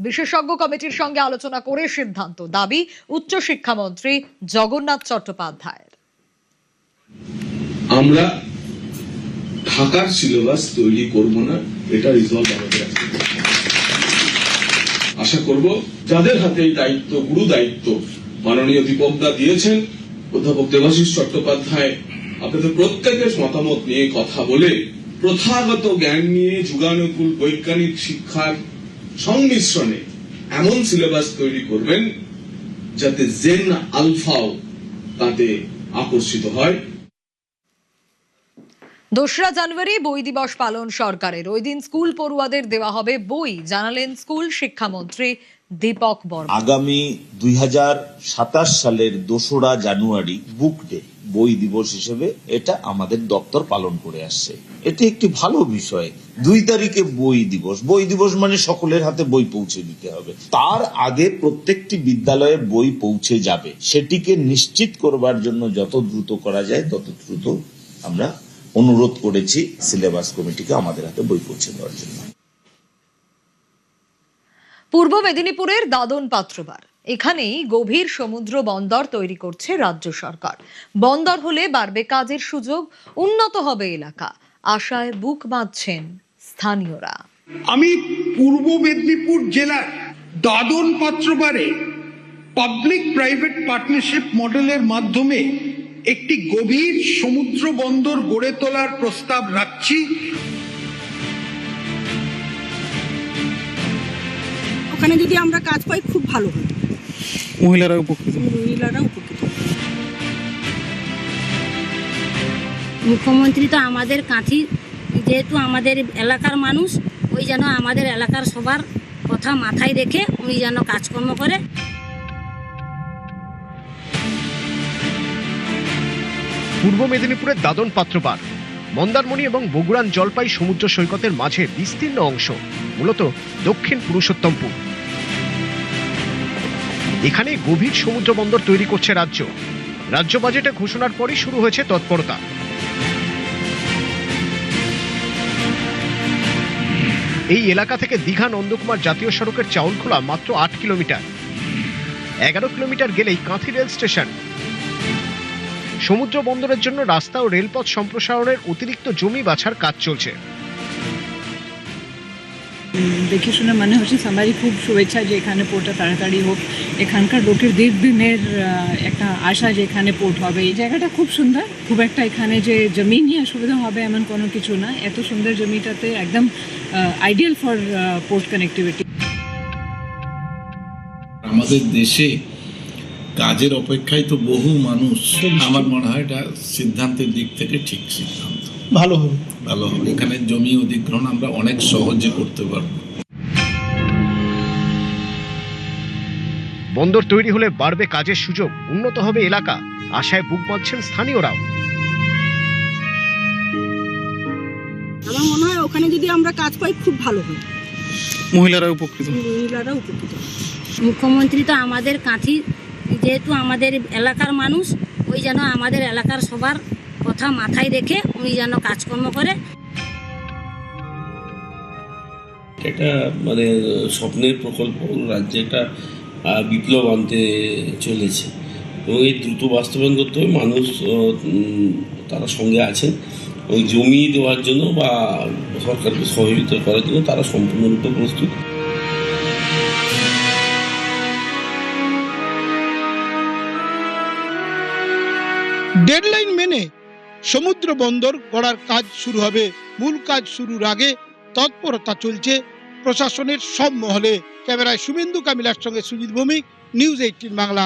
বিশেষজ্ঞ কমিটির সঙ্গে আলোচনা করে সিদ্ধান্ত, দাবি উচ্চশিক্ষামন্ত্রী জগন্নাথ চট্টোপাধ্যায়ের। আমরা ঢাকার সিলেবাস তৈরি করব না, এটা রিজলভ আমাদের আছে। আশা করব যাদের হাতে এই দায়িত্ব, গুরু দায়িত্ব মাননীয় দীপকদা দিয়েছেন, অধ্যাপক দেবাশিস চট্টোপাধ্যায়, আপনাদের প্রত্যেকের মতামত নিয়ে কথা বলে প্রথাগত জ্ঞান নিয়ে যুগানুকূল বৈজ্ঞানিক শিক্ষার সংমিশ্রণে এমন সিলেবাস তৈরি করবেন যাতে জেন আলফাও তাতে আকর্ষিত হয়। 2রা জানুয়ারি বই দিবস পালন সরকারের। ওই দিন স্কুল পড়ুয়াদের দেওয়া হবে বই, জানালেন স্কুল শিক্ষামন্ত্রী দীপক বর্মা। আগামী 2027 সালের 2রা জানুয়ারি বুক ডে, বই দিবস হিসেবে এটা আমাদের দপ্তর পালন করে আসছে। এটি একটি ভালো বিষয়। 2 তারিখে বই দিবস। বই দিবস মানে সকলের হাতে বই পৌঁছে দিতে হবে। তার আগে প্রত্যেকটি বিদ্যালয়ে বই পৌঁছে যাবে। সেটিকে নিশ্চিত করবার জন্য যত দ্রুত করা যায় তত দ্রুত আমরা অনুরোধ করেছি সিলেবাস কমিটিকে আমাদের হাতে বই পৌঁছে দেওয়ার জন্য। পূর্ব মেদিনীপুরের দাদন পাত্রবার, এখানেই গভীর সমুদ্র বন্দর তৈরি করছে রাজ্য সরকার। বন্দর হলে বাড়বে কাজের সুযোগ, উন্নত হবে এলাকা, আশায় বুক বাঁধছেন স্থানীয়রা। আমি পূর্ব মেদিনীপুর জেলার দাদন পাত্রবারে পাবলিক প্রাইভেট পার্টনারশিপ মডেলের মাধ্যমে একটি গভীর সমুদ্র বন্দর গড়ে তোলার প্রস্তাব রাখছি। ওখানে যদি আমরা কাজ পাই খুব ভালো হয়, মহিলারা উপকৃত। মুখ্যমন্ত্রী তো আমাদের কাঁথি, যেহেতু আমাদের এলাকার মানুষ, ওই যেন আমাদের এলাকার সবার কথা মাথায় রেখে উনি যেন কাজকর্ম করে। পূর্ব মেদিনীপুরের দাদন পাত্রবার, মন্দারমণি এবং বগুড়ান জলপাই সমুদ্র সৈকতের মাঝে বিস্তীর্ণ অংশ, মূলত দক্ষিণ পুরুষোত্তমপুর। এখানে গভীর সমুদ্র বন্দর তৈরি করছে রাজ্য। রাজ্য বাজেটে ঘোষণার পরই শুরু হয়েছে তৎপরতা। এই এলাকা থেকে দীঘা নন্দকুমার জাতীয় সড়কের চাউলখোলা মাত্র 8 কিলোমিটার। 11 কিলোমিটার গেলেই কাঁথি রেল স্টেশন। সমুদ্র বন্দরের জন্য রাস্তা ও রেলপথ সম্প্রসারণের অতিরিক্ত জমি বাছার কাজ চলছে। দেখে শুনে মনে হচ্ছে সবারই খুব শুভেচ্ছা যে এখানে পোর্টটা তাড়াতাড়ি হোক। এখানকার লোকের দীর্ঘদিনের একটা আশা যে এখানে পোর্ট হবে। এই জায়গাটা খুব সুন্দর, খুব একটা এখানে যে জমি নিয়ে অসুবিধা হবে এমন কোনো কিছু না। এত সুন্দর জমিটাতে একদম আইডিয়াল ফর পোর্ট কানেক্টিভিটি। আমাদের দেশে কাজের অপেক্ষায় তো বহু মানুষ, আমার মনে হয় এটা সিদ্ধান্তের দিক থেকে ঠিক সিদ্ধান্ত। ভালো হবে। এখানে জমি অধিগ্রহণ আমরা অনেক সহজে করতে পারবো। বন্দর তৈরি হলে বাড়বে কাজের সুযোগ, উন্নত হবে এলাকা, আশায় বুক বাঁধছেন স্থানীয়রাও। আমার মনে হয় ওখানে যদি আমরা কাজ পাই খুব ভালো হয়, মহিলারা উপকৃত। মুখ্যমন্ত্রী তো আমাদের কাঁথি, যেহেতু আমাদের এলাকার মানুষ, ওই যেন আমাদের এলাকার সবার কথা মাথায় রেখে উনি যেন কাজকর্ম করে। এটা মানে স্বপ্নের প্রকল্প, রাজ্যে একটা বিপ্লব আনতে চলেছে এবং এই দ্রুত বাস্তবায়ন করতে হবে। মানুষ তারা সঙ্গে আছেন, ওই জমি দেওয়ার জন্য বা সরকারকে সহযোগিতা করার জন্য তারা সম্পূর্ণরূপে প্রস্তুত। ডেডলাইন মেনে সমুদ্র বন্দর গড়ার কাজ শুরু হবে। মূল কাজ শুরুর আগে তৎপরতা চলছে প্রশাসনের সব মহলে। ক্যামেরায় শুভেন্দু কামিলার সঙ্গে সুজিত ভৌমিক, নিউজ 18 বাংলা।